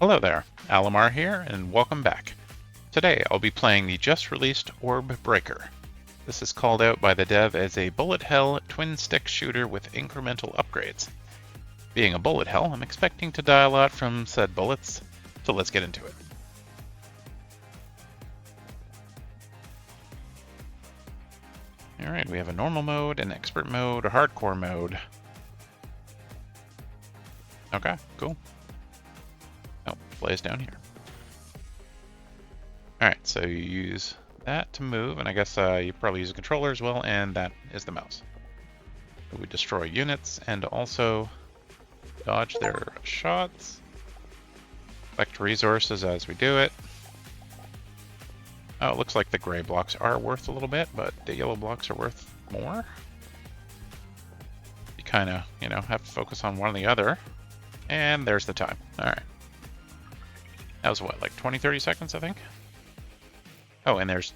Hello there, Alamar here, and welcome back. Today I'll be playing the just-released Orb Breaker. This is called out by the dev as a bullet hell twin-stick shooter with incremental upgrades. Being a bullet hell, I'm expecting to die a lot from said bullets, so let's get into it. Alright, we have a normal mode, an expert mode, a hardcore mode. Okay, cool. Oh, plays down here. Alright, so you use that to move, and I guess you probably use a controller as well, and that is the mouse. So we destroy units, and also dodge their shots. Collect resources as we do it. Oh, it looks like the gray blocks are worth a little bit, but the yellow blocks are worth more. You kind of, have to focus on one or the other. And there's the time. All right. That was what, like 20, 30 seconds, I think? Oh, and there's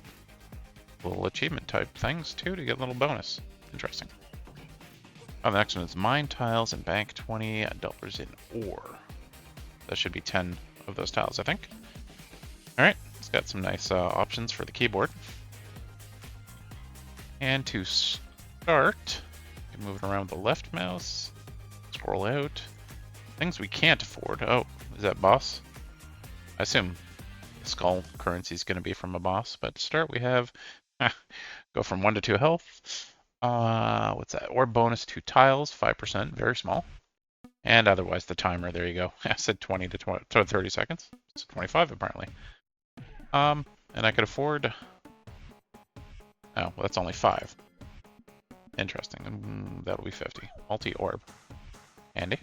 little achievement type things too to get a little bonus. Interesting. Oh, the next one is mine tiles and bank $20 in ore. That should be 10 of those tiles, I think. All right, it's got some nice options for the keyboard. And to start, you can move it around with the left mouse, scroll out. Things we can't afford. Oh, is that boss? I assume the skull currency is going to be from a boss, but to start we have go from 1 to 2 health. What's that? Or bonus 2 tiles, 5%, very small. And otherwise the timer, there you go. I said 20 to 30 seconds. It's 25 apparently. And I could afford... Oh, well, that's only 5. Interesting. That'll be 50. Multi-orb. Handy.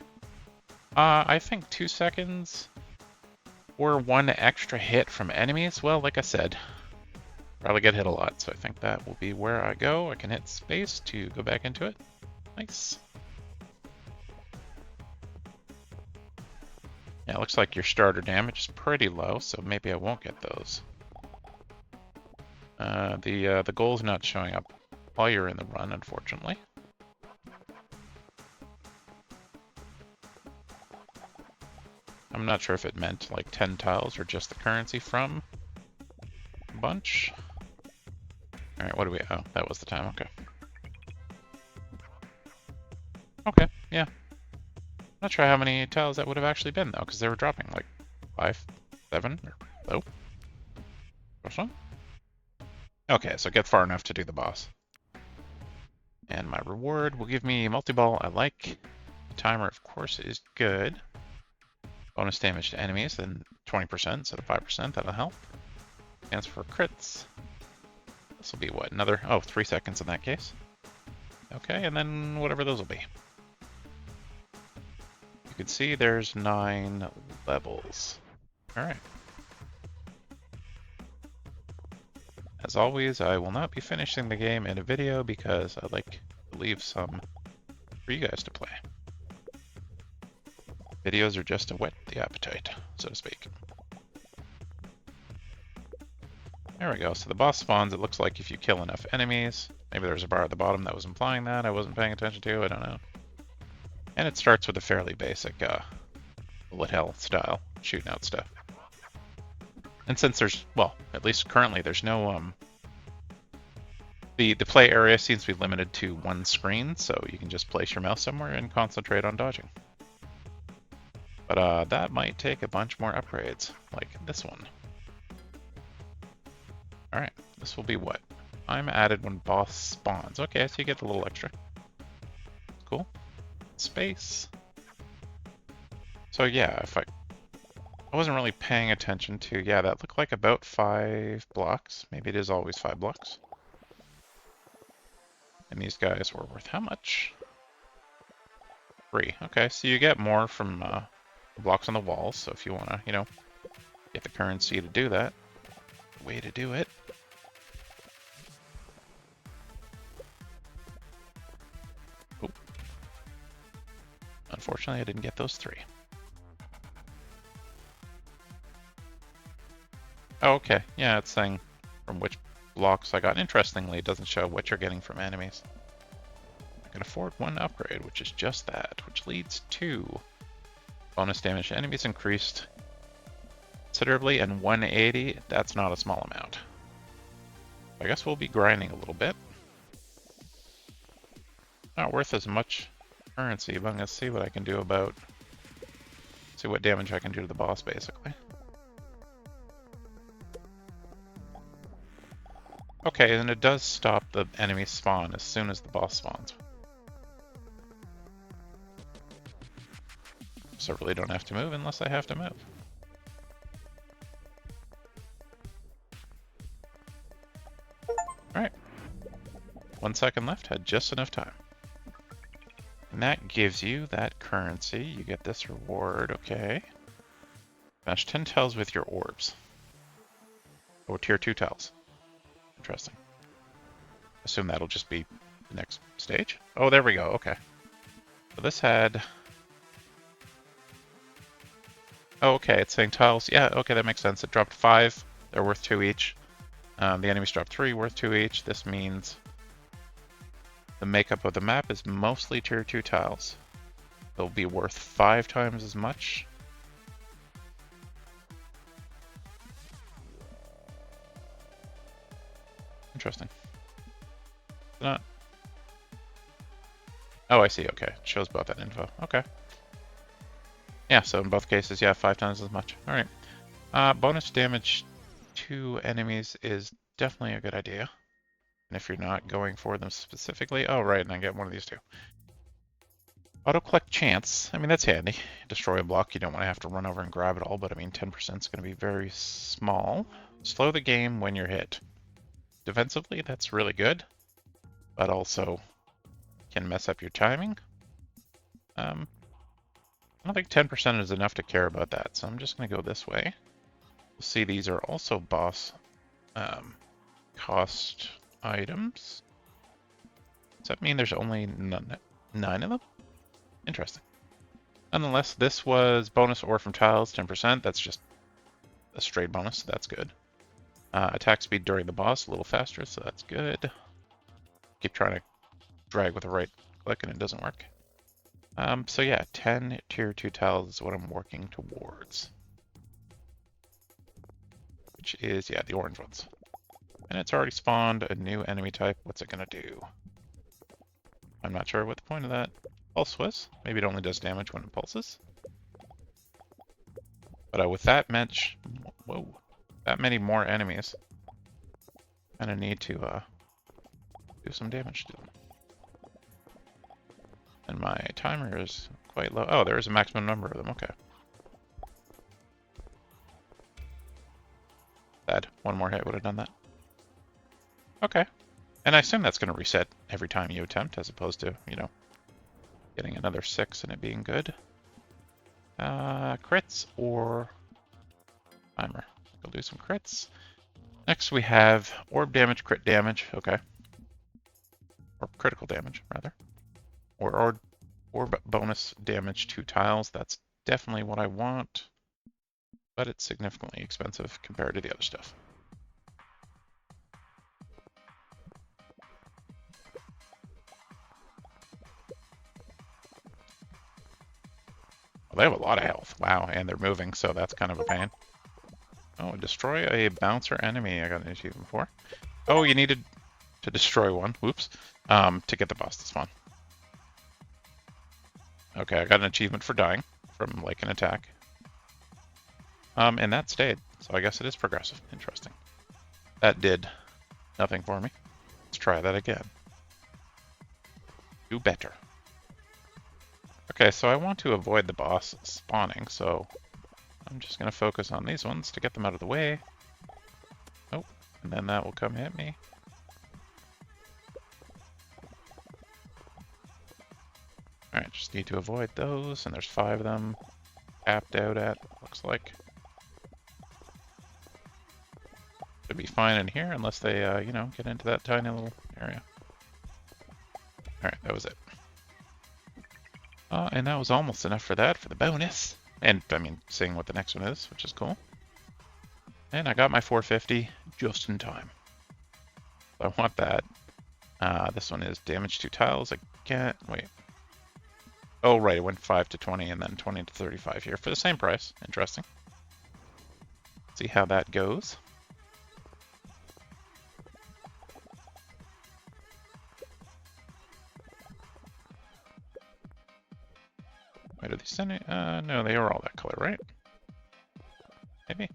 I think 2 seconds or 1 extra hit from enemies. Well, like I said, probably get hit a lot, so I think that will be where I go. I can hit space to go back into it. Nice. Yeah, it looks like your starter damage is pretty low, so maybe I won't get those. The goal's not showing up while you're in the run, unfortunately. I'm not sure if it meant like 10 tiles or just the currency from a bunch. Alright, what do we... Oh, that was the time, okay. Okay, yeah. Not sure how many tiles that would have actually been, though, because they were dropping like 5, 7, or... Oh. First one? Okay, so get far enough to do the boss. And my reward will give me multi-ball I like. The timer, of course, is good. Bonus damage to enemies, then 20% instead of 5%, that'll help. Chance for crits. This will be what, another, 3 seconds in that case. Okay, and then whatever those will be. You can see there's 9 levels. Alright. As always, I will not be finishing the game in a video because I like to leave some for you guys to play. Videos are just to whet the appetite, so to speak. There we go, so the boss spawns, it looks like if you kill enough enemies. Maybe there's a bar at the bottom that was implying that, I wasn't paying attention to, I don't know. And it starts with a fairly basic bullet hell style, shooting out stuff. And since there's, well, at least currently there's no, the play area seems to be limited to 1 screen, so you can just place your mouse somewhere and concentrate on dodging. But that might take a bunch more upgrades, like this one. Alright, this will be what? I'm added when boss spawns. Okay, so you get a little extra. Cool. Space. So yeah, if I wasn't really paying attention to, yeah, that looked like about 5 blocks. Maybe it is always 5 blocks. And these guys were worth how much? 3. Okay, so you get more from blocks on the walls, so if you want to, get the currency to do that, way to do it. Oop. Unfortunately, I didn't get those 3. Oh, okay. Yeah, it's saying from which blocks I got. Interestingly, it doesn't show what you're getting from enemies. I can afford 1 upgrade, which is just that, which leads to bonus damage to enemies increased considerably, and 180, that's not a small amount. I guess we'll be grinding a little bit. Not worth as much currency, but I'm going to see what I can do about... See what damage I can do to the boss, basically. Okay, and it does stop the enemy spawn as soon as the boss spawns. So I really don't have to move unless I have to move. Alright. 1 second left, had just enough time. And that gives you that currency. You get this reward, okay. Smash 10 tiles with your orbs. Or tier 2 tiles. Interesting. Assume that'll just be the next stage. Oh, there we go, okay. So this had... Oh, okay, it's saying tiles. Yeah, okay, that makes sense. It dropped 5. They're worth 2 each. The enemies dropped 3, worth 2 each. This means the makeup of the map is mostly tier 2 tiles. They'll be worth 5 times as much. Interesting. Not... Oh, I see, okay. It shows both that info. Okay. Yeah, so in both cases, yeah, 5 times as much. Alright. Bonus damage to enemies is definitely a good idea. And if you're not going for them specifically... Oh, right, and I get one of these two. Auto-collect chance. I mean, that's handy. Destroy a block, you don't want to have to run over and grab it all, but I mean, 10% is going to be very small. Slow the game when you're hit. Defensively, that's really good, but also can mess up your timing. I don't think 10% is enough to care about that, so I'm just going to go this way. We'll see these are also boss cost items. Does that mean there's only 9 of them? Interesting. Nonetheless, this was bonus ore from tiles, 10%. That's just a straight bonus, so that's good. Attack speed during the boss, a little faster, so that's good. Keep trying to drag with the right click and it doesn't work. So yeah, 10 tier 2 tiles is what I'm working towards. Which is, yeah, the orange ones. And it's already spawned a new enemy type. What's it gonna do? I'm not sure what the point of that pulse was. Maybe it only does damage when it pulses. But with that much, whoa, that many more enemies, I'm gonna need to do some damage to them. And my timer is quite low. Oh, there is a maximum number of them. Okay. Bad. One more hit would have done that. Okay. And I assume that's going to reset every time you attempt, as opposed to, you know, getting another 6 and it being good. Crits or timer. We'll do some crits. Next we have orb damage, crit damage. Okay. Or critical damage, rather. Or bonus damage to tiles. That's definitely what I want, but it's significantly expensive compared to the other stuff. Well, they have a lot of health. Wow, and they're moving, so that's kind of a pain. Oh, destroy a bouncer enemy. I got an achievement for. Oh, you needed to destroy one. Whoops. To get the boss to spawn. Okay, I got an achievement for dying from, like, an attack. And that stayed, so I guess it is progressive. Interesting. That did nothing for me. Let's try that again. Do better. Okay, so I want to avoid the boss spawning, so I'm just going to focus on these ones to get them out of the way. Oh, and then that will come hit me. Alright, just need to avoid those, and there's 5 of them capped out at, looks like. Should be fine in here, unless they, you know, get into that tiny little area. Alright, that was it. And that was almost enough for that, for the bonus. And, I mean, seeing what the next one is, which is cool. And I got my 450 just in time. So I want that. This one is damage to tiles again. Wait. Oh, right, it went 5 to 20 and then 20 to 35 here for the same price. Interesting. See how that goes. Wait, are these any? No, they are all that color, right? Maybe.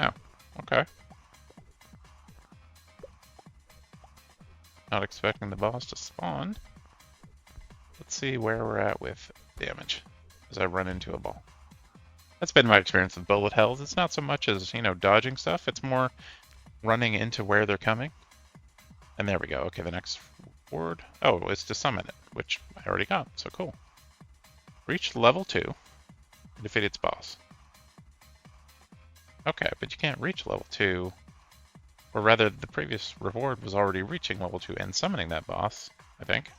Oh, okay. Not expecting the boss to spawn. Let's see where we're at with damage as I run into a ball. That's been my experience with bullet hells. It's not so much as, dodging stuff. It's more running into where they're coming. And there we go. Okay, the next word. Oh, it's to summon it, which I already got, so cool. Reach level 2 and defeat its boss. Okay, but you can't reach level 2. Or rather, the previous reward was already reaching level 2 and summoning that boss, I think.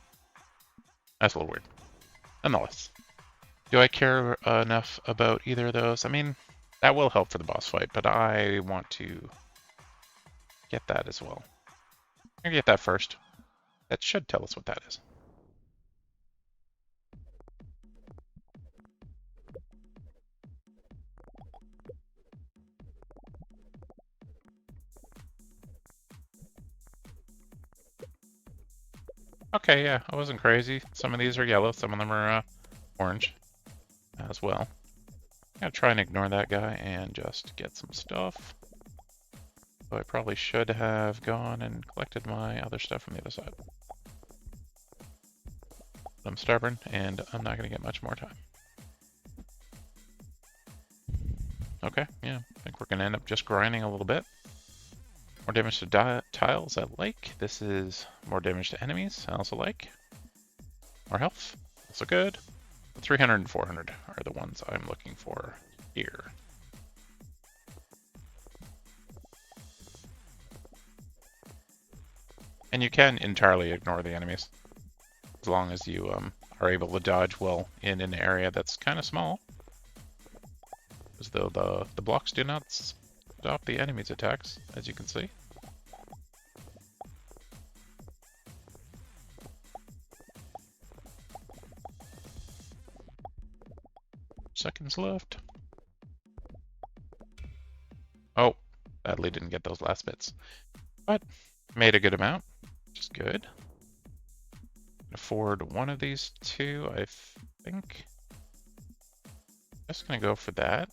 That's a little weird. Nonetheless. Do I care enough about either of those? I mean, that will help for the boss fight, but I want to get that as well. I'm gonna get that first. That should tell us what that is. Okay, yeah, I wasn't crazy. Some of these are yellow, some of them are orange as well. I'm gonna try and ignore that guy and just get some stuff. So I probably should have gone and collected my other stuff from the other side. But I'm stubborn, and I'm not gonna get much more time. Okay, yeah, I think we're gonna end up just grinding a little bit. More damage to tiles, I like. This is more damage to enemies, I also like. More health, also good. 300 and 400 are the ones I'm looking for here. And you can entirely ignore the enemies, as long as you are able to dodge well in an area that's kind of small. As though the blocks do not stop the enemy's attacks, as you can see. Seconds left. Oh, badly didn't get those last bits. But made a good amount, which is good. Afford one of these two, I think. Just gonna go for that.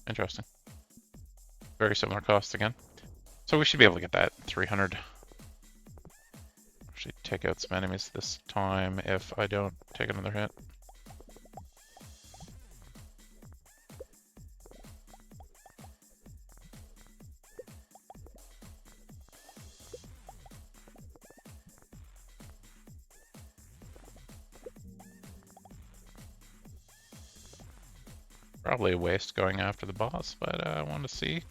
Interesting. Very similar cost again. So we should be able to get that 300. Actually take out some enemies this time if I don't take another hit. Probably a waste going after the boss, but I wanted to see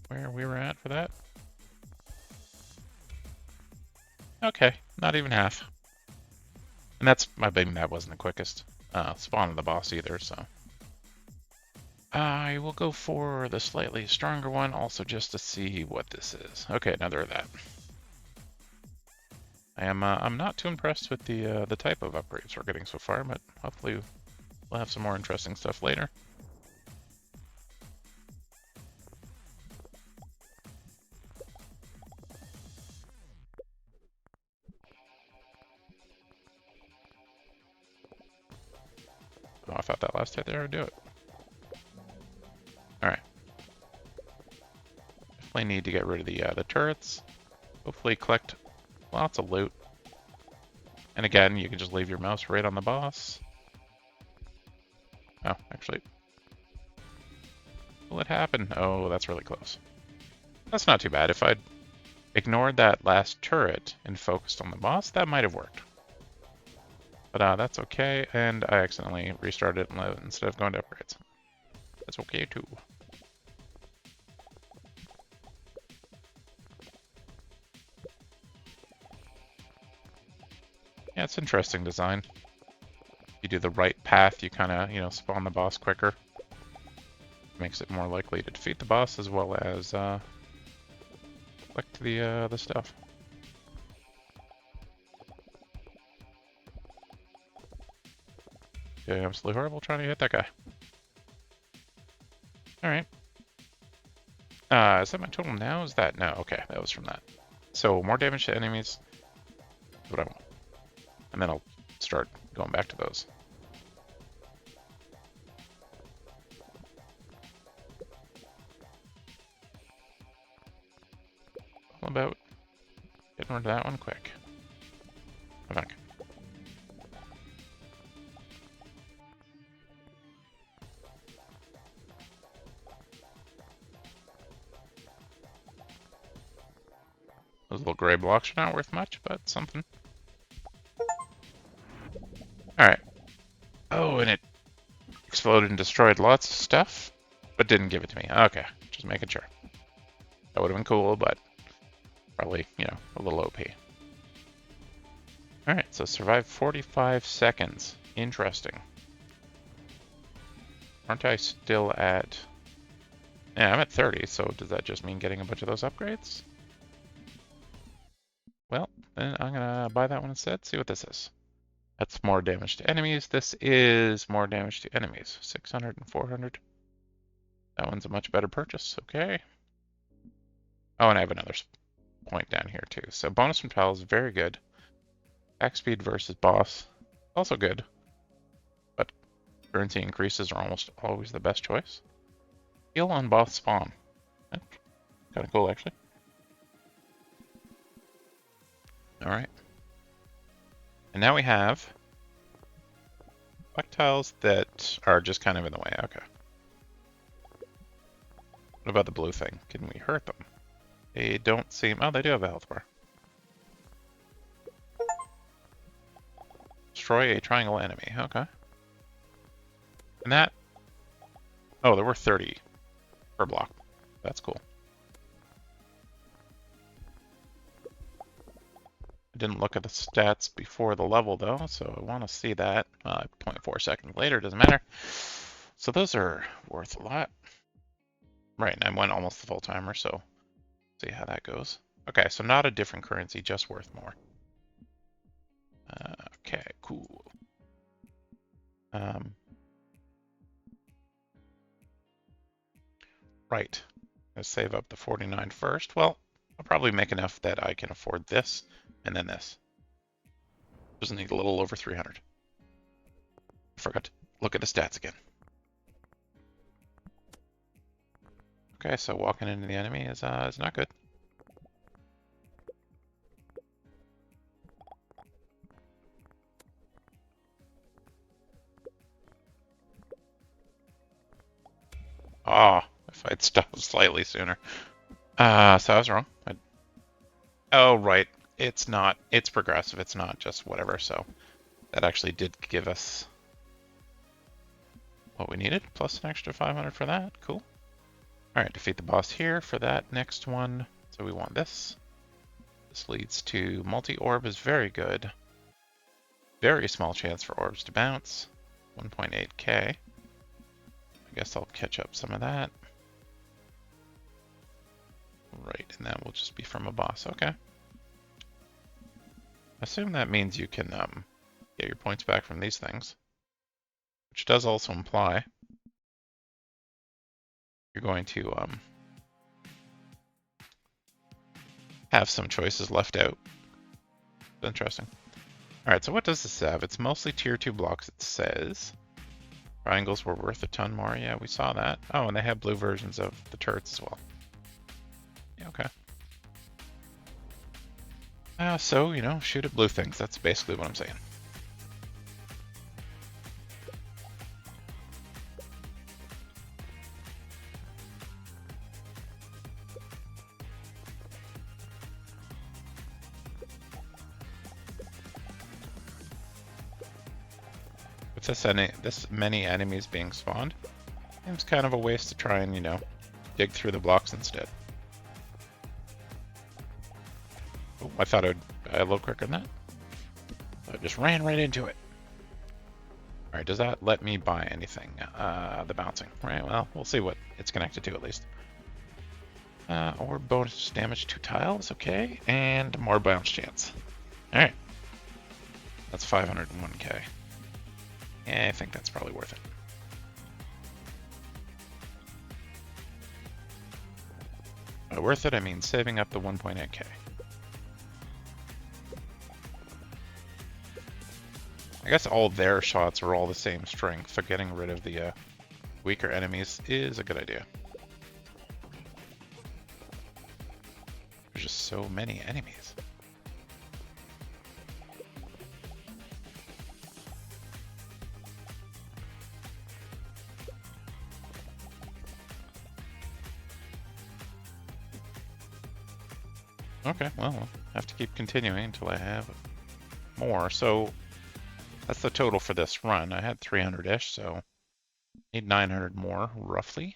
where we were at for that. Okay, not even half. And that's, I mean, that wasn't the quickest spawn of the boss either, so. I will go for the slightly stronger one, also just to see what this is. Okay, another of that. I'm not too impressed with the type of upgrades we're getting so far, but hopefully we'll have some more interesting stuff later. Oh, I thought that last hit there would do it. Alright. Definitely need to get rid of the turrets. Hopefully collect lots of loot. And again, you can just leave your mouse right on the boss. Oh, actually. Will it happen? Oh, that's really close. That's not too bad. If I'd ignored that last turret and focused on the boss, that might have worked. But that's okay, and I accidentally restarted it instead of going to upgrades. That's okay too. Yeah, it's interesting design. If you do the right path, you kind of, spawn the boss quicker. Makes it more likely to defeat the boss as well as collect the stuff. Doing absolutely horrible trying to hit that guy. Alright. Is that my total now? Is that? No, okay, that was from that. So more damage to enemies. That's what I want. And then I'll start going back to those. All about getting rid of that one quick. Come back. Those little gray blocks are not worth much, but something. Alright. Oh, and it exploded and destroyed lots of stuff, but didn't give it to me. Okay, just making sure. That would have been cool, but probably, you know, a little OP. Alright, so survive 45 seconds. Interesting. Aren't I still at... Yeah, I'm at 30, so does that just mean getting a bunch of those upgrades? Well, then I'm gonna buy that one instead, see what this is. That's more damage to enemies. This is more damage to enemies. 600 and 400. That one's a much better purchase, okay. Oh, and I have another point down here too. So bonus from tiles, very good. Attack speed versus boss, also good. But currency increases are almost always the best choice. Heal on boss spawn. Kind of cool, actually. Alright. And now we have tiles that are just kind of in the way. Okay. What about the blue thing? Can we hurt them? They don't seem... Oh, they do have a health bar. Destroy a triangle enemy. Okay. And that... Oh, there were 30 per block. That's cool. I didn't look at the stats before the level, though, so I want to see that. 0.4 seconds later, doesn't matter. So those are worth a lot. Right, and I went almost the full timer, so see how that goes. Okay, so not a different currency, just worth more. Okay, cool. Right, let's save up the 49 first. Well, I'll probably make enough that I can afford this, and then this. Just need a little over 300. I forgot to look at the stats again. Okay, so walking into the enemy is not good. Ah, if I'd stopped slightly sooner. So I was wrong. Oh, right. It's not. It's progressive. It's not just whatever. So that actually did give us what we needed, plus an extra 500 for that. Cool. All right, defeat the boss here for that next one. So we want this. This leads to multi-orb is very good. Very small chance for orbs to bounce. 1.8k. I guess I'll catch up some of that. Right, and that will just be from a boss. Okay. Assume that means you can get your points back from these things, which does also imply you're going to have some choices left out. Interesting. All right, so what does this have? It's mostly tier 2 blocks, it says. Triangles were worth a ton more. Yeah, we saw that. Oh, and they have blue versions of the turrets as well. Yeah, okay. So, you know, shoot at blue things. That's basically what I'm saying. With this many enemies being spawned, seems kind of a waste to try and, you know, dig through the blocks instead. Oh, I thought I'd a little quicker than that. I just ran right into it. All right, does that let me buy anything? The bouncing, right? Well, we'll see what it's connected to at least. Or bonus damage 2 tiles, okay. And more bounce chance. Alright. That's 501k. Yeah, I think that's probably worth it. By worth it, I mean saving up the 1.8k. I guess all their shots are all the same strength, so getting rid of the weaker enemies is a good idea. There's just so many enemies. Okay, well, I'll have to keep continuing until I have more. So that's the total for this run. I had 300-ish, so need 900 more, roughly.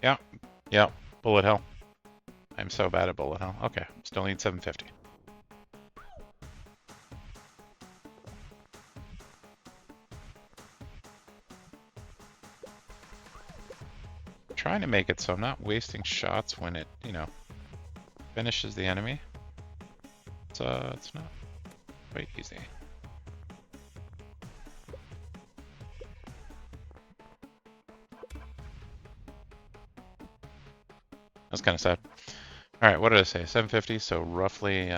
Yeah, yeah, bullet hell. I'm so bad at bullet hell. Okay, still need 750. Trying to make it so I'm not wasting shots when it, you know, finishes the enemy. It's not quite easy. That's kind of sad. All right, what did I say? 750, so roughly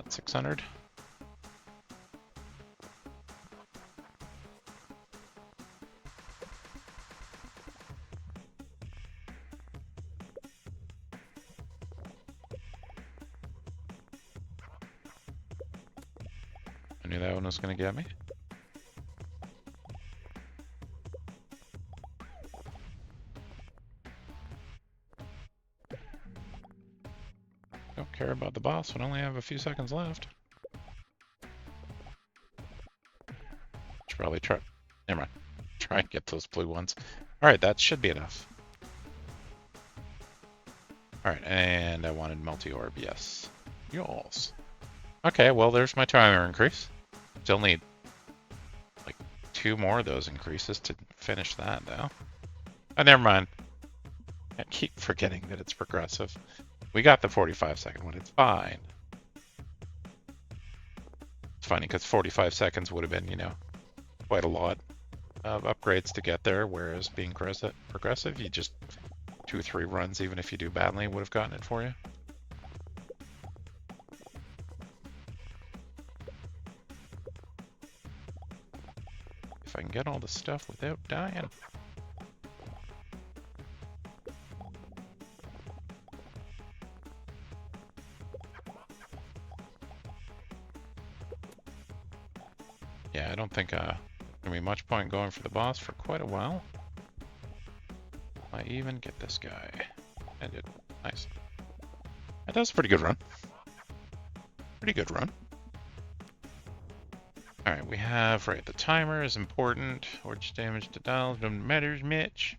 600. I knew that one was going to get me. Don't care about the boss when I only have a few seconds left. Should probably try. Never mind. Try and get those blue ones. All right, that should be enough. All right, and I wanted multi-orb, yes. Yours. Okay, well, there's my timer increase. Still need like 2 more of those increases to finish that, though. Oh, never mind. I keep forgetting that it's progressive. We got the 45-second one. It's fine. It's funny because 45 seconds would have been, you know, quite a lot of upgrades to get there, whereas being progressive, you just 2 or 3 runs, even if you do badly, would have gotten it for you. If I can get all the stuff without dying. Yeah, I don't think there'll be much point going for the boss for quite a while. I even get this guy. I did. Nice. That was a pretty good run. Pretty good run. Alright, we have, right, the timer is important. Orange damage to dials, don't matters, Mitch.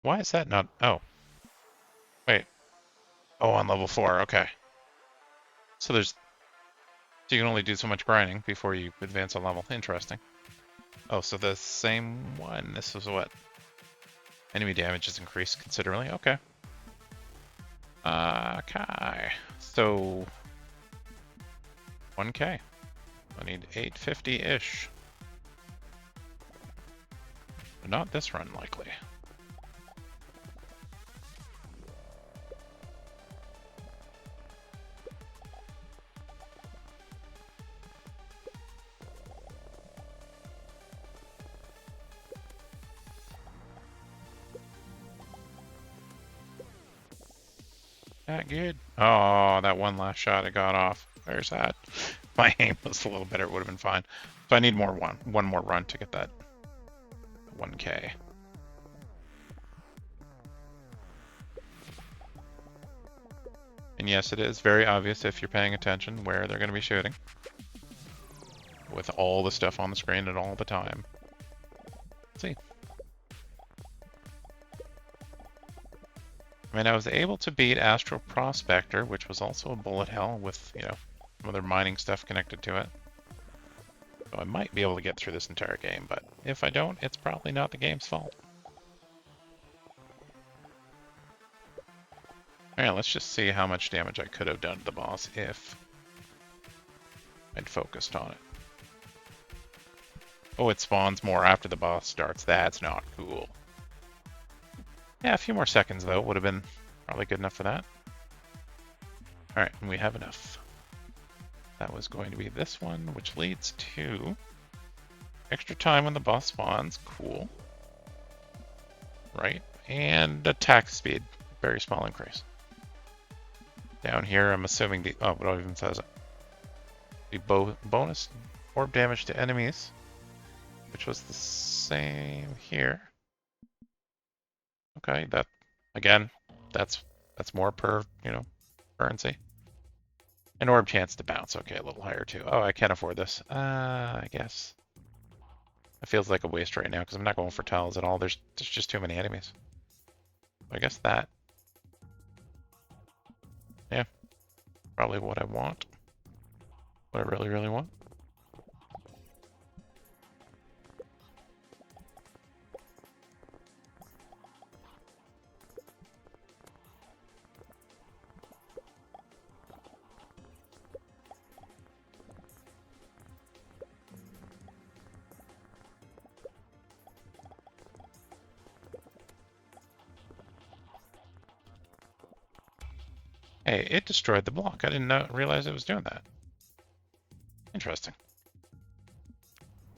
Why is that not, oh. Wait. Oh, on level 4, okay. So there's, so you can only do so much grinding before you advance a level. Interesting. Oh, so the same one, this is what? Enemy damage is increased considerably, okay. Okay, so 1k. I need 850-ish. But not this run, likely. That good? Oh, that one last shot I got off. Where's that? My aim was a little better, it would have been fine. So I need one more run to get that 1k. And yes, it is very obvious if you're paying attention where they're going to be shooting. With all the stuff on the screen at all the time. Let's see. I mean, I was able to beat Astral Prospector, which was also a bullet hell with, you know, some other mining stuff connected to it. So I might be able to get through this entire game, but if I don't, it's probably not the game's fault. Alright, let's just see how much damage I could have done to the boss if I'd focused on it. Oh, it spawns more after the boss starts. That's not cool. Yeah, a few more seconds, though, would have been probably good enough for that. Alright, and we have enough. That was going to be this one, which leads to extra time when the boss spawns. Cool. Right. And attack speed. Very small increase. Down here, I'm assuming the... Oh, what even says it? The bonus orb damage to enemies, which was the same here. Okay, that... Again, that's more per, you know, currency. An orb chance to bounce. Okay, a little higher too. Oh, I can't afford this. I guess. It feels like a waste right now because I'm not going for tiles at all. There's just too many enemies. I guess that. Yeah. Probably what I want. What I really, really want. Hey, it destroyed the block. I didn't realize it was doing that. Interesting.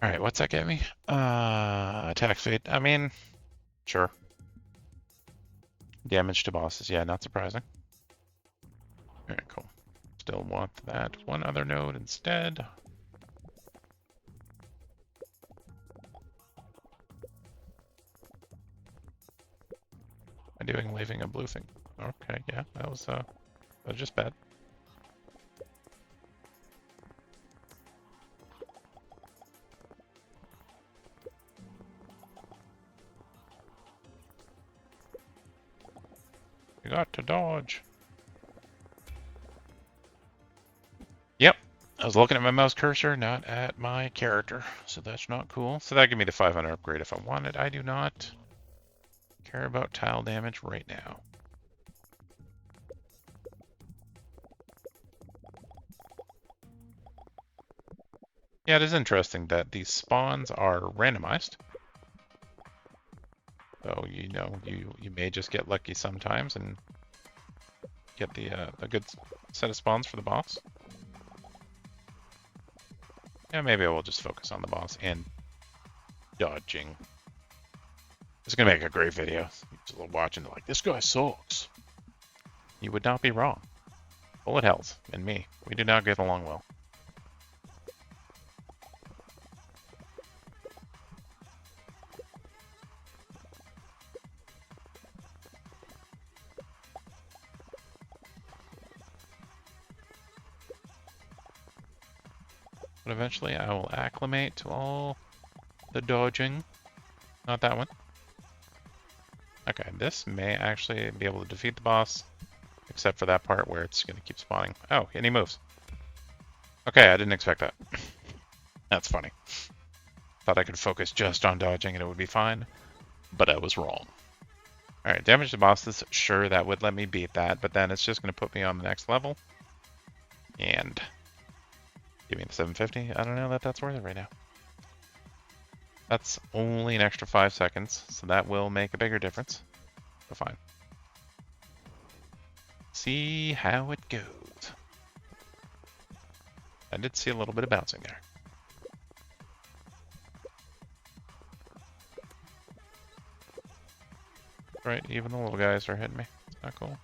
Alright, what's that get me? Attack speed. I mean, sure. Damage to bosses. Yeah, not surprising. Alright, cool. Still want that one other node instead. I'm doing leaving a blue thing. Okay, yeah, that was just bad. You got to dodge. Yep, I was looking at my mouse cursor, not at my character, so that's not cool. So that gave me the 500 upgrade if I wanted. I do not care about tile damage right now. Yeah, it is interesting that these spawns are randomized. So, you know, you may just get lucky sometimes and get a good set of spawns for the boss. Yeah, maybe I will just focus on the boss and dodging. It's gonna make a great video. You're watching, like, this guy sucks. You would not be wrong. Bullet hells and me, we do not get along well. But eventually I will acclimate to all the dodging. Not that one. Okay, this may actually be able to defeat the boss, except for that part where it's going to keep spawning. Oh, and he moves. Okay, I didn't expect that. That's funny. Thought I could focus just on dodging and it would be fine, but I was wrong. Alright, damage to bosses, sure, that would let me beat that, but then it's just going to put me on the next level. And give me the 750. I don't know that that's worth it right now. That's only an extra 5 seconds, so that will make a bigger difference. But fine. See how it goes. I did see a little bit of bouncing there. Right, even the little guys are hitting me. It's not cool.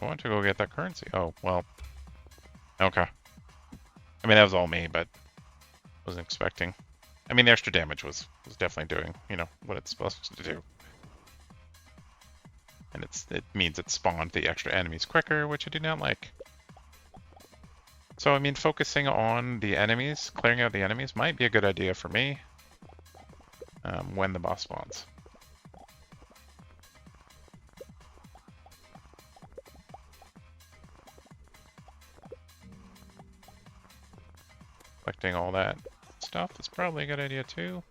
I want to go get that currency. Oh, well. Okay. I mean, that was all me, but wasn't expecting. I mean, the extra damage was definitely doing, you know, what it's supposed to do. And it means it spawned the extra enemies quicker, which I do not like. So, I mean, focusing on the enemies, clearing out the enemies, might be a good idea for me when the boss spawns. Collecting all that stuff is probably a good idea too.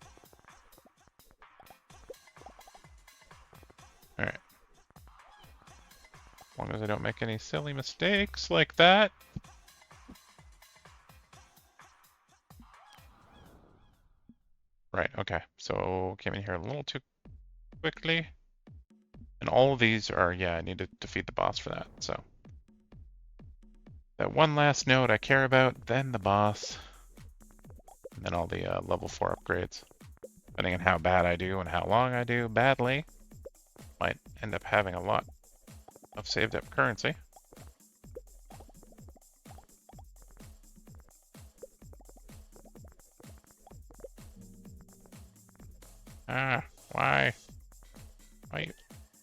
Alright. As long as I don't make any silly mistakes like that. Right, okay. So came in here a little too quickly. And all of these are, yeah, I need to defeat the boss for that, so. That one last node I care about, then the boss. And then all the level 4 upgrades. Depending on how bad I do and how long I do badly, might end up having a lot of saved up currency. Ah, why? Why you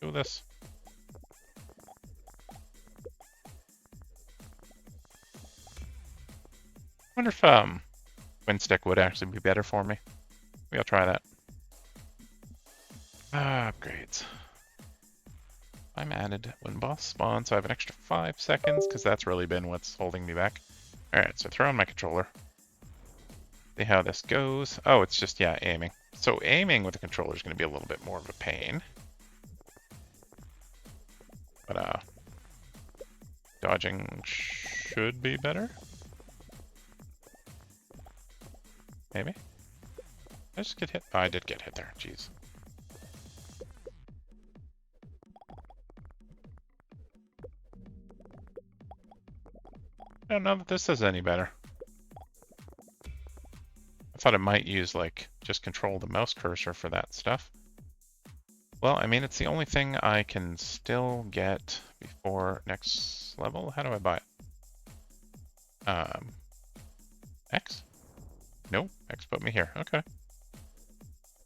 do this? I wonder if Wind Stick would actually be better for me. Maybe I'll try that. Upgrades. I'm added when boss spawns, so I have an extra 5 seconds, because that's really been what's holding me back. Alright, so throw on my controller. See how this goes. Oh, it's just, yeah, aiming. So aiming with the controller is going to be a little bit more of a pain. But, dodging should be better. Maybe? Did I just get hit? Oh, I did get hit there. Jeez. I don't know that this is any better. I thought it might use, like, just control the mouse cursor for that stuff. Well, I mean, it's the only thing I can still get before next level. How do I buy it? X? No, X put me here. Okay.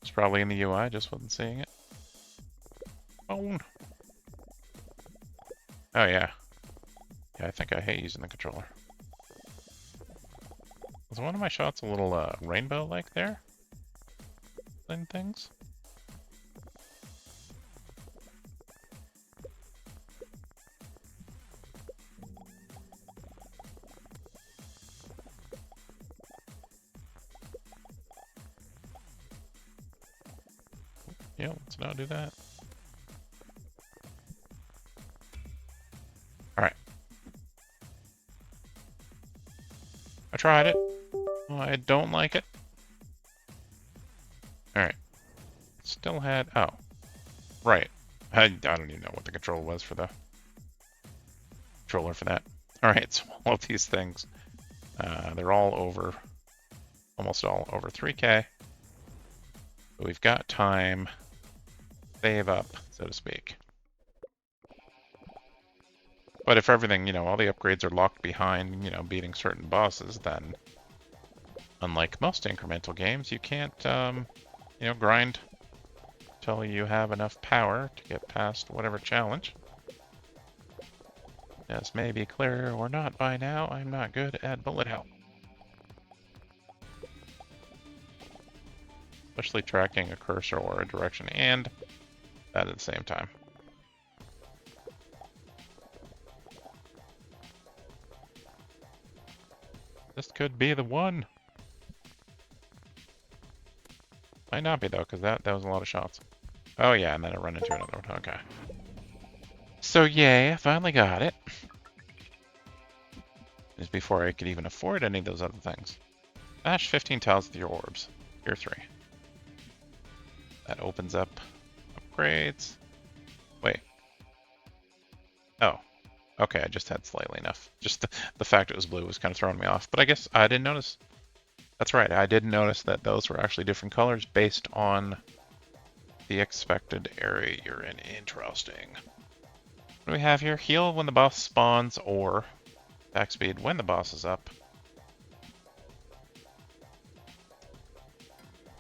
It's probably in the UI, just wasn't seeing it. Phone. Oh, yeah. Yeah, I think I hate using the controller. Was one of my shots a little rainbow-like there? In things? Yeah, let's not do that. Alright. I tried it. I don't like it. Alright. Still had... Oh. Right. I don't even know what the control was for the controller for that. Alright, so all of these things, they're all over, almost all over 3K. But we've got time, save up, so to speak. But if everything, all the upgrades are locked behind, beating certain bosses, then unlike most incremental games, you can't, grind until you have enough power to get past whatever challenge. This may be clear or not by now, I'm not good at bullet hell. Especially tracking a cursor or a direction and that at the same time. This could be the one. Might not be though, because that was a lot of shots. Oh yeah, and then I run into another one. Okay. So yay, I finally got it. Just before I could even afford any of those other things. Smash 15 tiles with your orbs. Tier 3. That opens up upgrades. Wait. Oh. Okay, I just had slightly enough. Just the fact it was blue was kind of throwing me off. But I guess I didn't notice. That's right, I didn't notice that those were actually different colors based on the expected area you're in. Interesting. What do we have here? Heal when the boss spawns or attack speed when the boss is up.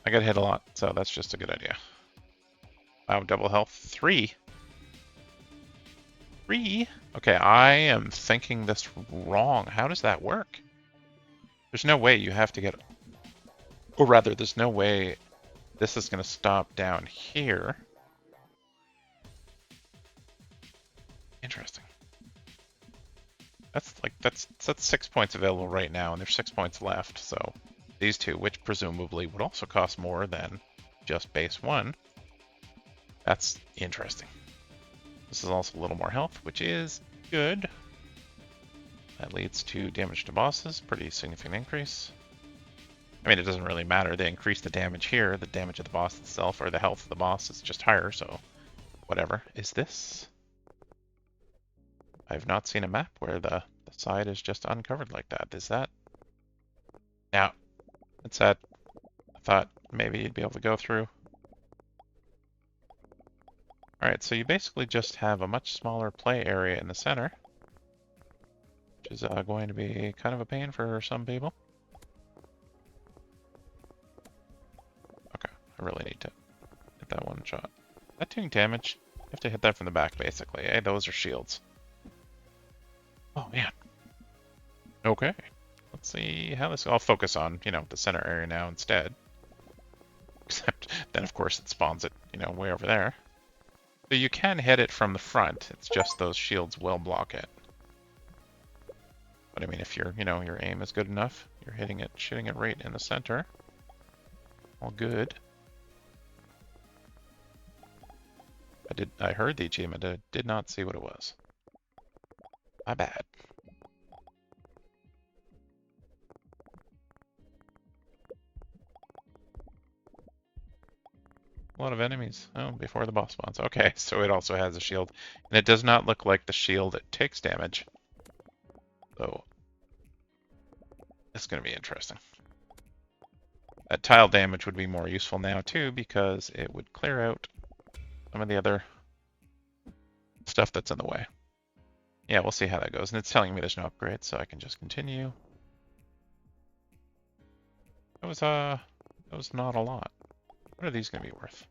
I got hit a lot, so that's just a good idea. Wow, double health 3. 3? Okay, I am thinking this wrong. How does that work? There's no way you have to get... Or rather, there's no way this is going to stop down here. Interesting. That's 6 points available right now, and there's 6 points left. So these two, which presumably would also cost more than just base 1. That's interesting. This is also a little more health, which is good. That leads to damage to bosses, pretty significant increase. I mean, it doesn't really matter. They increase the damage here. The damage of the boss itself, or the health of the boss, is just higher, so whatever. Is this? I've not seen a map where the side is just uncovered like that. Is that? Now, it's that. I thought maybe you'd be able to go through. Alright, so you basically just have a much smaller play area in the center, which is going to be kind of a pain for some people. Okay, I really need to hit that one shot. Is that doing damage? You have to hit that from the back, basically. Hey, those are shields. Oh, man. Okay. Let's see how this... I'll focus on, the center area now instead. Except then, of course, it spawns it, way over there. So you can hit it from the front. It's just those shields will block it. But I mean, if your aim is good enough, you're shooting it right in the center. All good. I heard the achievement. I did not see what it was. My bad. A lot of enemies. Oh, before the boss spawns. Okay, so it also has a shield. And it does not look like the shield it takes damage. So, it's going to be interesting. That tile damage would be more useful now, too, because it would clear out some of the other stuff that's in the way. Yeah, we'll see how that goes. And it's telling me there's no upgrade, so I can just continue. That was not a lot. What are these going to be worth?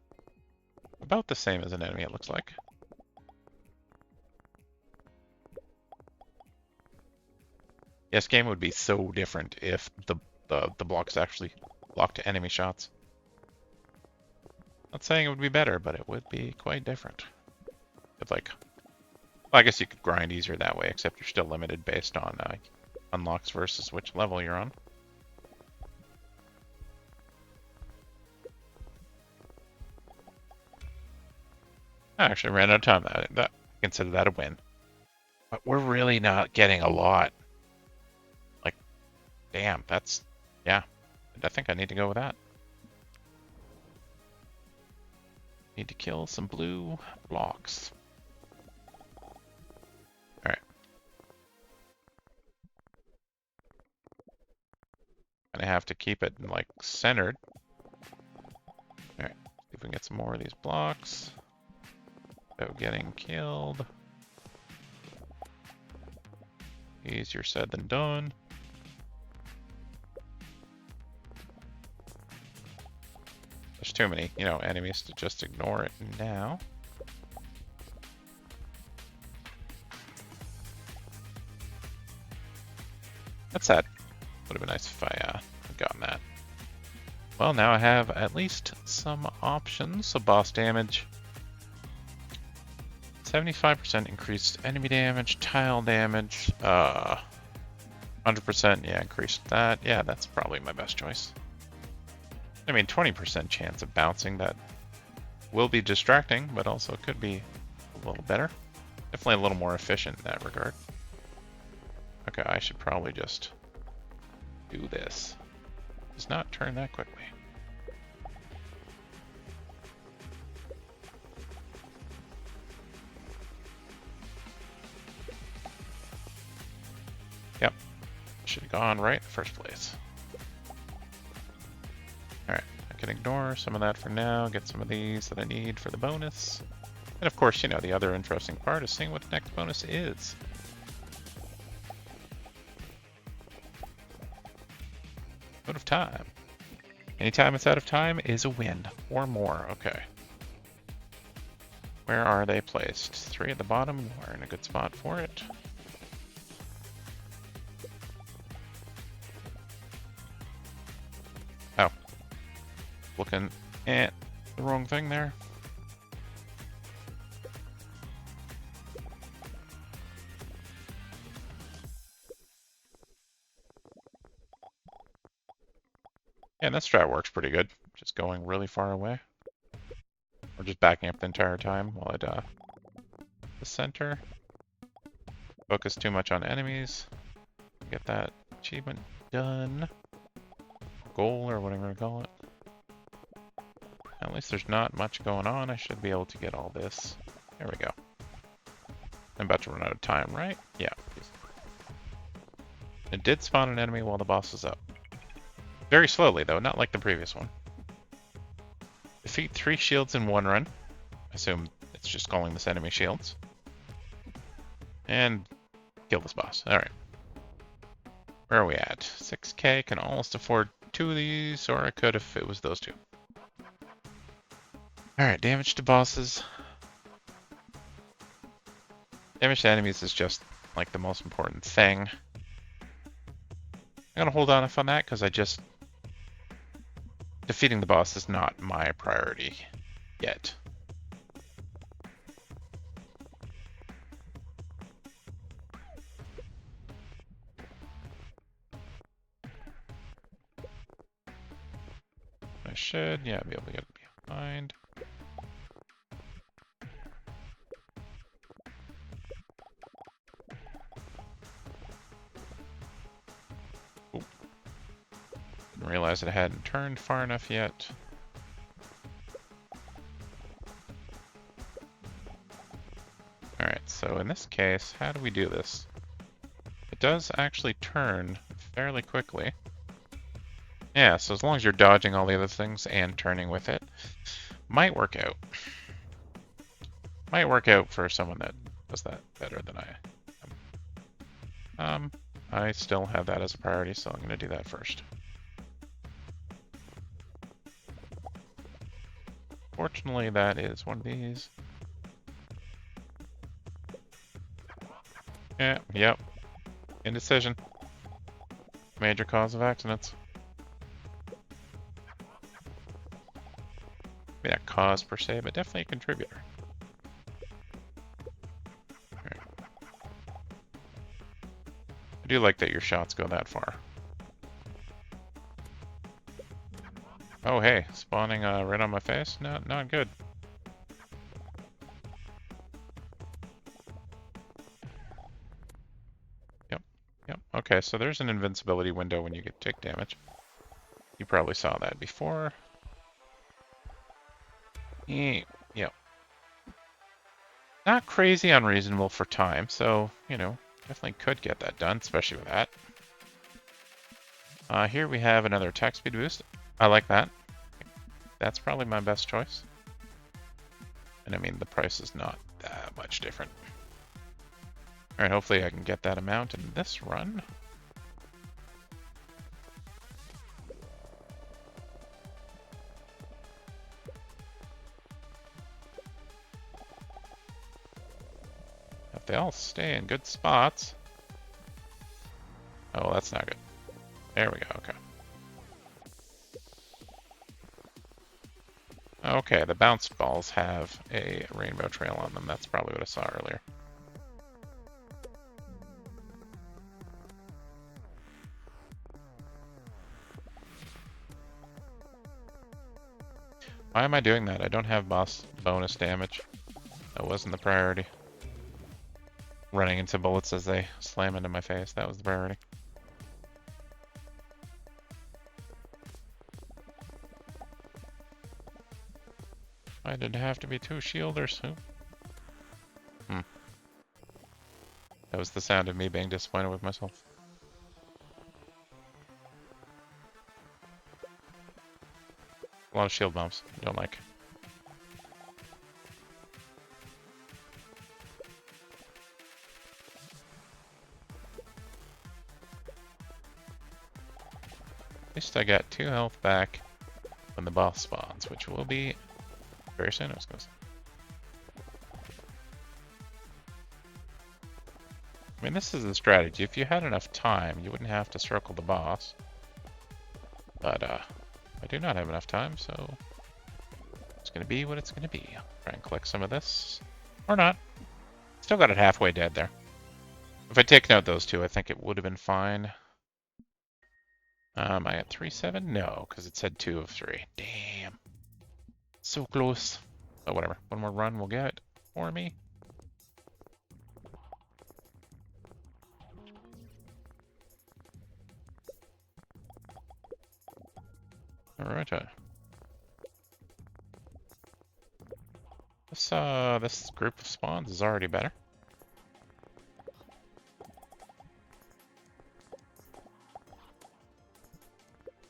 About the same as an enemy, it looks like. Yes, game would be so different if the blocks actually blocked enemy shots. Not saying it would be better, but it would be quite different. It's like, well, I guess you could grind easier that way, except you're still limited based on unlocks versus which level you're on. I actually ran out of time. I consider that a win. But we're really not getting a lot. Like, damn, that's... Yeah, I think I need to go with that. Need to kill some blue blocks. Alright. Gonna have to keep it, like, centered. Alright, see if we can get some more of these blocks. Without getting killed. Easier said than done. There's too many, enemies to just ignore it now. That's sad. Would have been nice if I had gotten that. Well, now I have at least some options. So boss damage. 75% increased enemy damage, tile damage, 100%, yeah, increased that. Yeah, that's probably my best choice. I mean, 20% chance of bouncing, that will be distracting, but also could be a little better. Definitely a little more efficient in that regard. Okay, I should probably just do this. Does not turn that quickly. Yep, should have gone right in the first place. Alright, I can ignore some of that for now, get some of these that I need for the bonus. And of course, the other interesting part is seeing what the next bonus is. Out of time. Anytime it's out of time is a win, or more, okay. Where are they placed? 3 at the bottom. We're in a good spot for it. Oh. Looking at the wrong thing there. Yeah, that strat works pretty good. Just going really far away. Or just backing up the entire time while I the center. Focus too much on enemies. Get that achievement done. Goal or whatever I call it. At least there's not much going on. I should be able to get all this. There we go. I'm about to run out of time, right? Yeah. It did spawn an enemy while the boss is up. Very slowly, though, not like the previous one. Defeat 3 shields in 1 run. Assume it's just calling this enemy shields. And kill this boss. Alright. Where are we at? 6k. Can almost afford 2 of these, or I could if it was those 2. Alright, damage to bosses. Damage to enemies is just, like, the most important thing. I'm gonna hold off on that, because defeating the boss is not my priority yet. I should, yeah, be able to get behind. Oop. Didn't realize that I hadn't turned far enough yet. Alright, so in this case, how do we do this? It does actually turn fairly quickly. Yeah, so as long as you're dodging all the other things and turning with it, might work out. Might work out for someone that does that better than I am. I still have that as a priority, so I'm going to do that first. Fortunately, that is one of these. Yeah, yep. Indecision. Major cause of accidents. Maybe not cause per se, but definitely a contributor. Right. I do like that your shots go that far. Oh hey, spawning right on my face? Not good. Yep. Okay, so there's an invincibility window when you get tick damage. You probably saw that before. Yep. Not crazy unreasonable for time, so, you know, definitely could get that done, especially with that. Here we have another attack speed boost. I like that. That's probably my best choice. And I mean, the price is not that much different. Alright, hopefully I can get that amount in this run. If they all stay in good spots. Oh, that's not good. There we go, okay. Okay, the bounce balls have a rainbow trail on them. That's probably what I saw earlier. Why am I doing that? I don't have boss bonus damage. That wasn't the priority. Running into bullets as they slam into my face. That was the priority. Why did it have to be 2 shielders? That was the sound of me being disappointed with myself. A lot of shield bumps. Don't like. At least I got 2 health back when the boss spawns, which will be very soon, I was gonna say. I mean, this is the strategy. If you had enough time, you wouldn't have to circle the boss. But I do not have enough time, so it's going to be what it's going to be. I'll try and collect some of this. Or not. Still got it halfway dead there. If I take note those two, I think it would have been fine. I got 3-7? No, because it said 2 of 3. Damn. So close. But whatever. One more run will get it for me. Alright. This group of spawns is already better.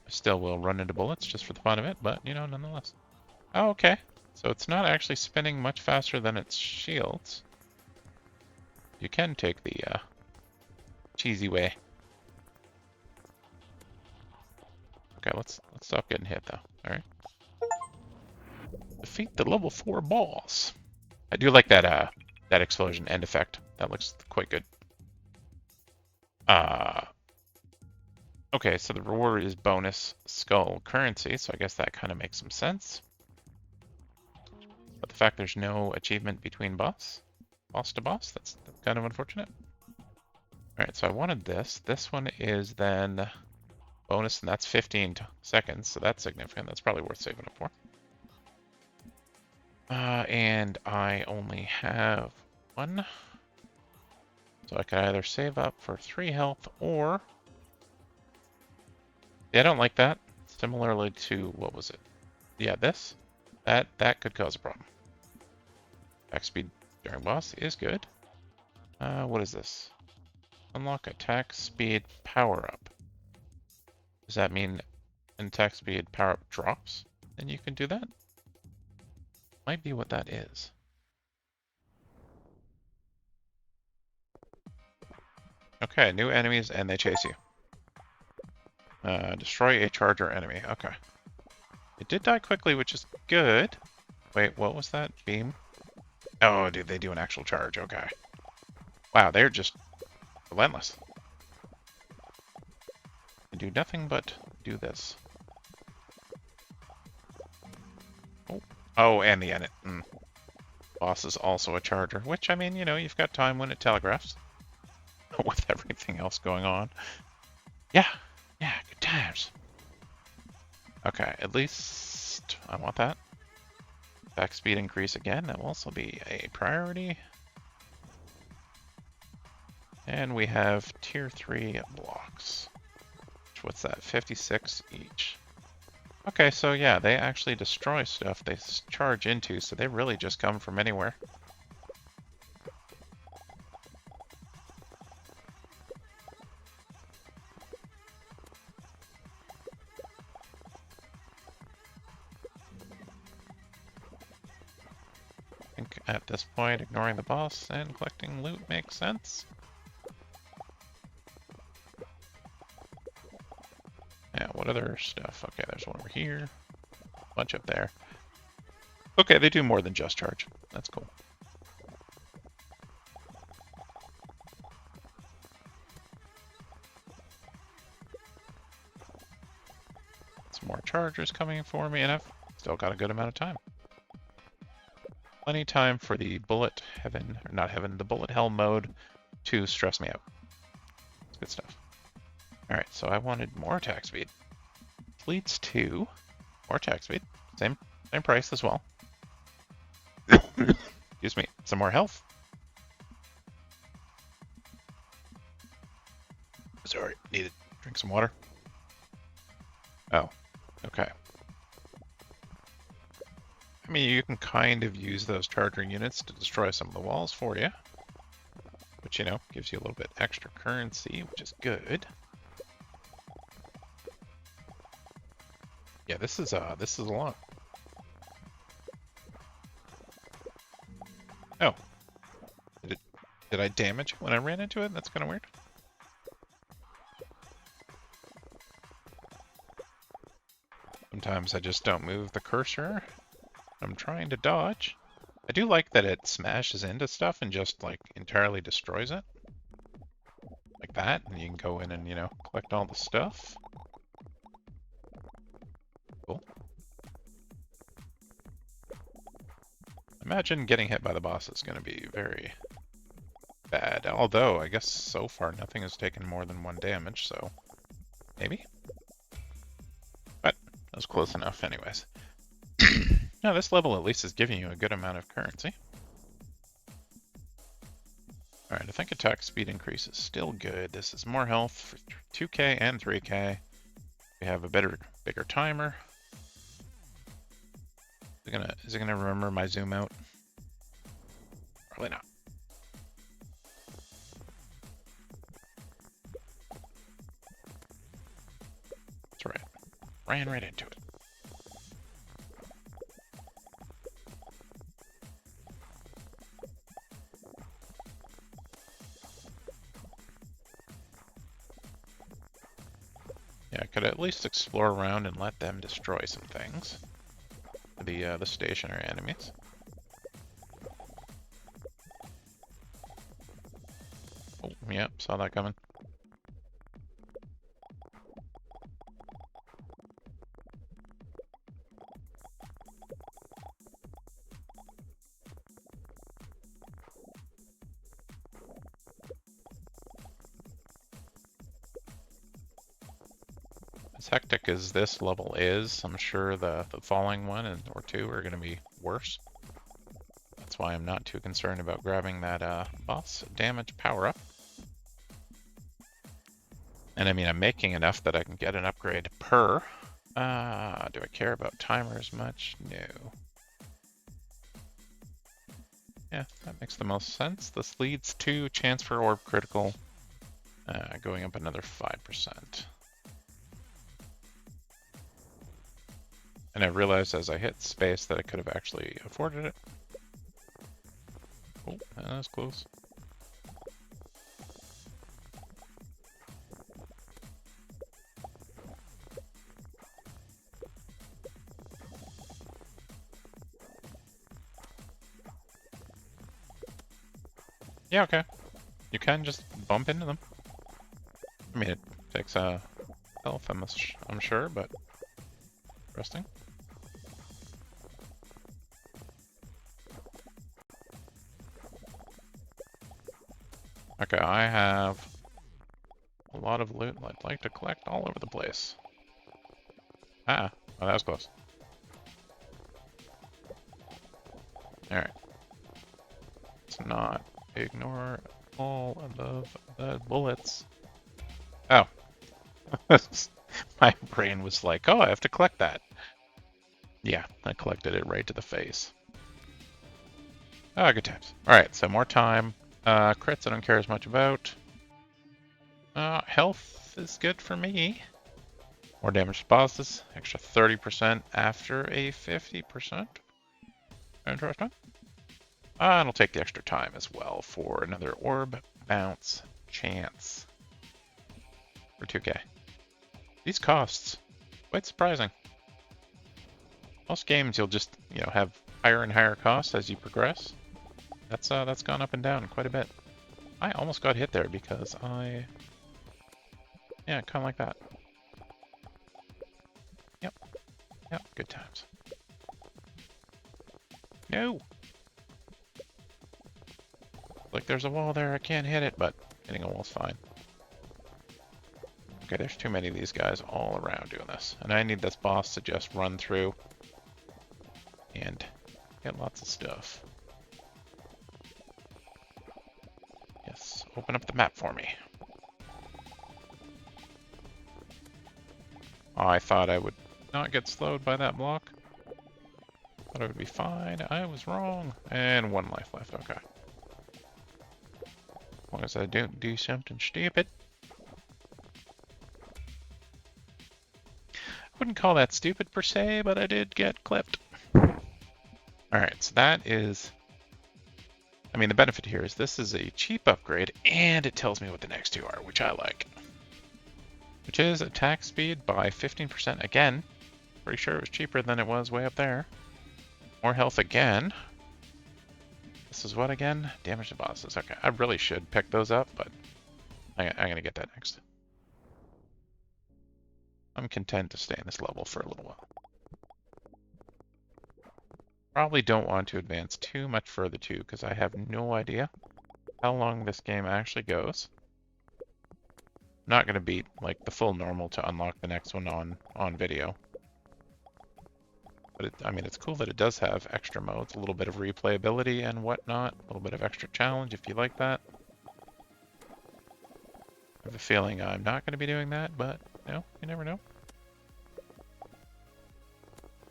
I still will run into bullets just for the fun of it, but, you know, nonetheless. Oh, okay. So it's not actually spinning much faster than its shields. You can take the cheesy way. Okay, let's stop getting hit though. All right. Defeat the level 4 boss. I do like that that explosion end effect. That looks quite good. Okay, so the reward is bonus skull currency, so I guess that kind of makes some sense. But the fact there's no achievement between boss to boss, that's kind of unfortunate. Alright, so I wanted this. This one is then bonus, and that's 15 seconds, so that's significant. That's probably worth saving up for. And I only have 1. So I could either save up for 3 health or... Yeah, I don't like that. Similarly to, what was it? Yeah, this. That could cause a problem. Attack speed during boss is good. What is this? Unlock attack speed power up. Does that mean an attack speed power up drops? Then you can do that? Might be what that is. Okay, new enemies and they chase you. Destroy a charger enemy. Okay. It did die quickly, which is good. Wait, what was that? Beam? Oh, dude, they do an actual charge. Okay. Wow, they're just relentless. They do nothing but do this. Oh, and the edit. Boss is also a charger, which, I mean, you know, you've got time when it telegraphs. With everything else going on. Yeah, good times. Okay, at least I want that. Back speed increase again, that will also be a priority. And we have tier 3 blocks. What's that? 56 each. Okay, so yeah, they actually destroy stuff they charge into, so they really just come from anywhere. I think at this point, ignoring the boss and collecting loot makes sense. Yeah, what other stuff? Okay, there's one over here. Bunch up there. Okay, they do more than just charge. That's cool. Some more chargers coming for me, and I've still got a good amount of time. Plenty of time for the bullet heaven, or not heaven, the bullet hell mode to stress me out. It's good stuff. Alright, so I wanted more attack speed. Leads to more attack speed. Same price as well. Excuse me. Some more health. Sorry, needed to drink some water. Oh, okay. I mean, you can kind of use those charger units to destroy some of the walls for you. Which, you know, gives you a little bit extra currency, which is good. Yeah, this is a lot. Oh. Did I damage when I ran into it? That's kind of weird. Sometimes I just don't move the cursor. I'm trying to dodge. I do like that it smashes into stuff and just, like, entirely destroys it. that, and you can go in and, you know, collect all the stuff. Cool. Imagine getting hit by the boss is going to be very bad. Although, I guess so far nothing has taken more than 1 damage, so maybe? But that was close enough anyways. Now this level at least is giving you a good amount of currency. Alright, I think attack speed increase is still good. This is more health for 2k and 3k. We have a bigger timer. Is it gonna remember my zoom out? Probably not. That's right. Ran right into it. Yeah, I could at least explore around and let them destroy some things. The stationary enemies. Oh, yep, saw that coming. As hectic as this level is, I'm sure the following one or two are going to be worse. That's why I'm not too concerned about grabbing that boss damage power-up. And I mean, I'm making enough that I can get an upgrade per. Do I care about timers much? No. Yeah, that makes the most sense. This leads to chance for orb critical, going up another 5%. And I realized as I hit space that I could have actually afforded it. Oh, that was close. Yeah, okay. You can just bump into them. I mean, it takes health, I'm sure, but interesting. Okay, I have a lot of loot I'd like to collect all over the place. Ah, oh, that was close. Alright. Let's not ignore all of the bullets. Oh. My brain was like, oh, I have to collect that. Yeah, I collected it right to the face. Ah, good times. Alright, so more time. Crits I don't care as much about. Health is good for me. More damage to bosses. Extra 30% after a 50%. Interesting. And I'll take the extra time as well for another orb bounce chance for 2k. These costs, quite surprising. Most games you'll just, you know, have higher and higher costs as you progress. That's gone up and down quite a bit. I almost got hit there because yeah, kind of like that. Yep, good times. No! Like there's a wall there, I can't hit it, but hitting a wall's fine. Okay, there's too many of these guys all around doing this. And I need this boss to just run through and get lots of stuff. Yes, open up the map for me. Oh, I thought I would not get slowed by that block. Thought I would be fine. I was wrong. And 1 life left, okay. As long as I don't do something stupid. I wouldn't call that stupid per se, but I did get clipped. Alright, so that is... I mean, the benefit here is this is a cheap upgrade, and it tells me what the next two are, which I like. Which is attack speed by 15% again. Pretty sure it was cheaper than it was way up there. More health again. This is what again? Damage to bosses. Okay, I really should pick those up, but I'm gonna get that next. I'm content to stay in this level for a little while. Probably don't want to advance too much further too, because I have no idea how long this game actually goes. I'm not gonna beat like the full normal to unlock the next one on video. But I mean, it's cool that it does have extra modes, a little bit of replayability and whatnot, a little bit of extra challenge if you like that. I have a feeling I'm not going to be doing that, but you never know.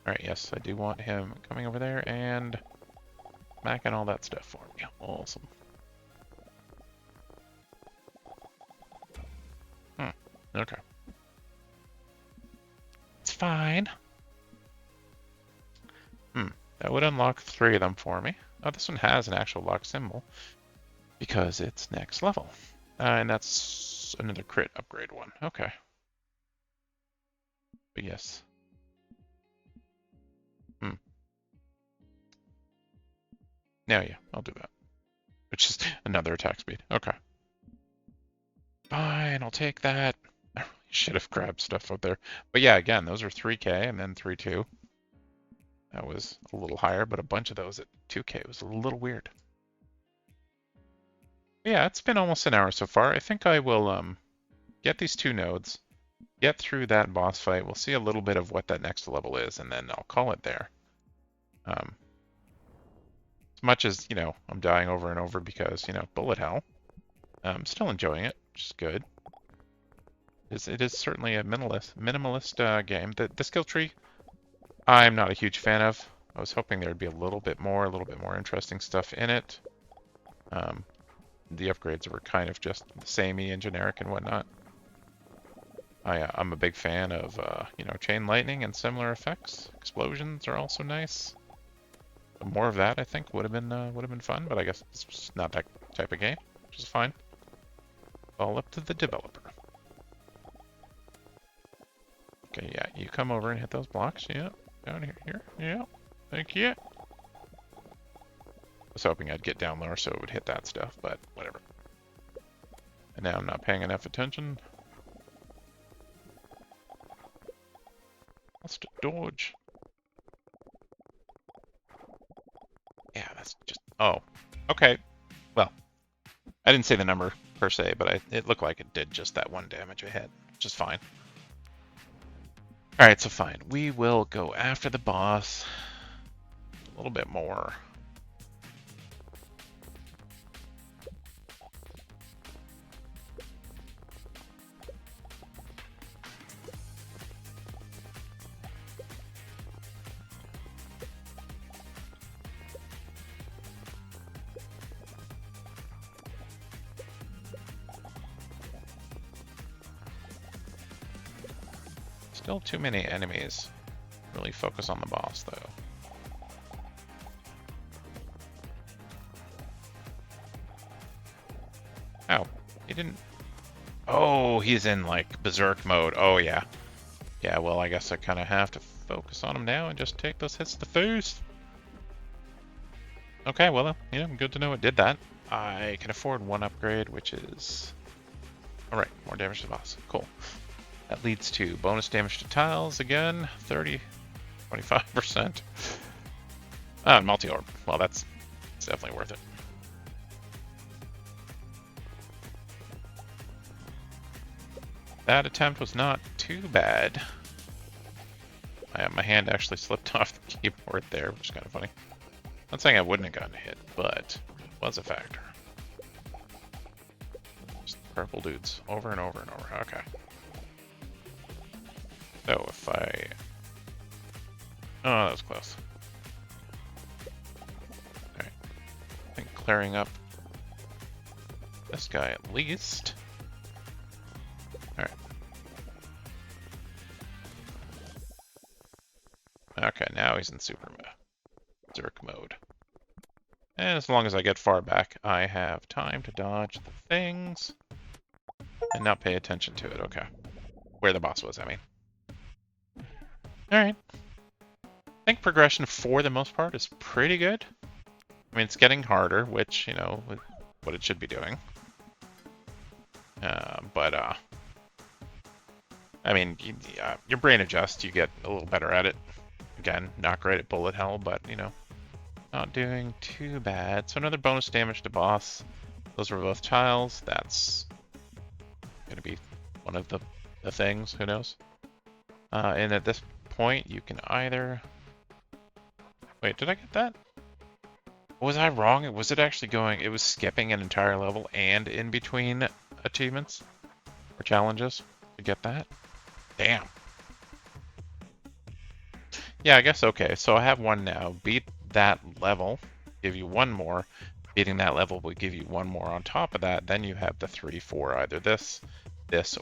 Alright, yes, I do want him coming over there and macking all that stuff for me. Awesome. Okay. It's fine. That would unlock 3 of them for me. Oh, this one has an actual lock symbol because it's next level. And that's another crit upgrade one. Okay. But yes. Yeah, I'll do that. Which is another attack speed. Okay. Fine, I'll take that. I really should have grabbed stuff out there. But yeah, again, those are 3K and then 3-2. That was a little higher, but a bunch of those at 2K was a little weird. Yeah, it's been almost an hour so far. I think I will get these 2 nodes, get through that boss fight. We'll see a little bit of what that next level is, and then I'll call it there. As much as, I'm dying over and over because, bullet hell, I'm still enjoying it, which is good. It is certainly a minimalist game. The skill tree, I'm not a huge fan of. I was hoping there would be a little bit more interesting stuff in it. The upgrades were kind of just samey and generic and whatnot. I'm a big fan of chain lightning and similar effects. Explosions are also nice. More of that, I think, would have been fun, but I guess it's just not that type of game, which is fine. All up to the developer. Okay, yeah, you come over and hit those blocks. Yeah, down here. Yeah, thank you. I was hoping I'd get down lower so it would hit that stuff, but whatever. And now I'm not paying enough attention. That's to dodge. Yeah, that's just... Oh, okay. Well, I didn't say the number per se, but it looked like it did just that 1 damage I hit, which is fine. Alright, so fine. We will go after the boss a little bit more. Still too many enemies. Really focus on the boss, though. Oh, he didn't... Oh, he's in, like, berserk mode. Oh, yeah. Yeah, well, I guess I kind of have to focus on him now and just take those hits to the face. Okay, well, good to know it did that. I can afford 1 upgrade, which is... Alright, more damage to the boss. Cool. That leads to bonus damage to tiles again, 25%. Multi-orb. Well, it's definitely worth it. That attempt was not too bad. My hand actually slipped off the keyboard there, which is kind of funny. Not saying I wouldn't have gotten a hit, but it was a factor. Just purple dudes over and over and over. Okay. So if I... Oh, that was close. Alright. I think clearing up this guy at least. Alright. Okay, now he's in Zerk mode. And as long as I get far back, I have time to dodge the things and not pay attention to it. Okay. Where the boss was, I mean. Alright. I think progression for the most part is pretty good. I mean, it's getting harder, which, what it should be doing. I mean, your brain adjusts, you get a little better at it. Again, not great at bullet hell, but, you know, not doing too bad. So another bonus damage to boss. Those were both tiles. That's going to be one of the things, who knows? And at this point, you can either... Wait, did I get that? Was I wrong? Was it actually going... It was skipping an entire level and in between achievements? Or challenges to get that? Damn. Yeah, I guess okay. So I have one now. Beat that level, give you one more. Beating that level will give you one more on top of that. Then you have the 3 for either this,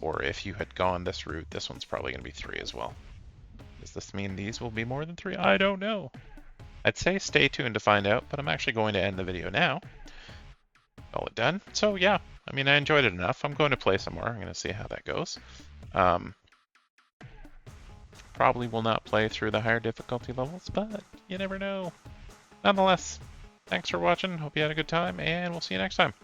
or if you had gone this route, this one's probably going to be 3 as well. Does this mean these will be more than 3? I don't know. I'd say stay tuned to find out, but I'm actually going to end the video now. Call it done. So yeah, I mean, I enjoyed it enough. I'm going to play some more. I'm going to see how that goes. Probably will not play through the higher difficulty levels, but you never know. Nonetheless, thanks for watching. Hope you had a good time, and we'll see you next time.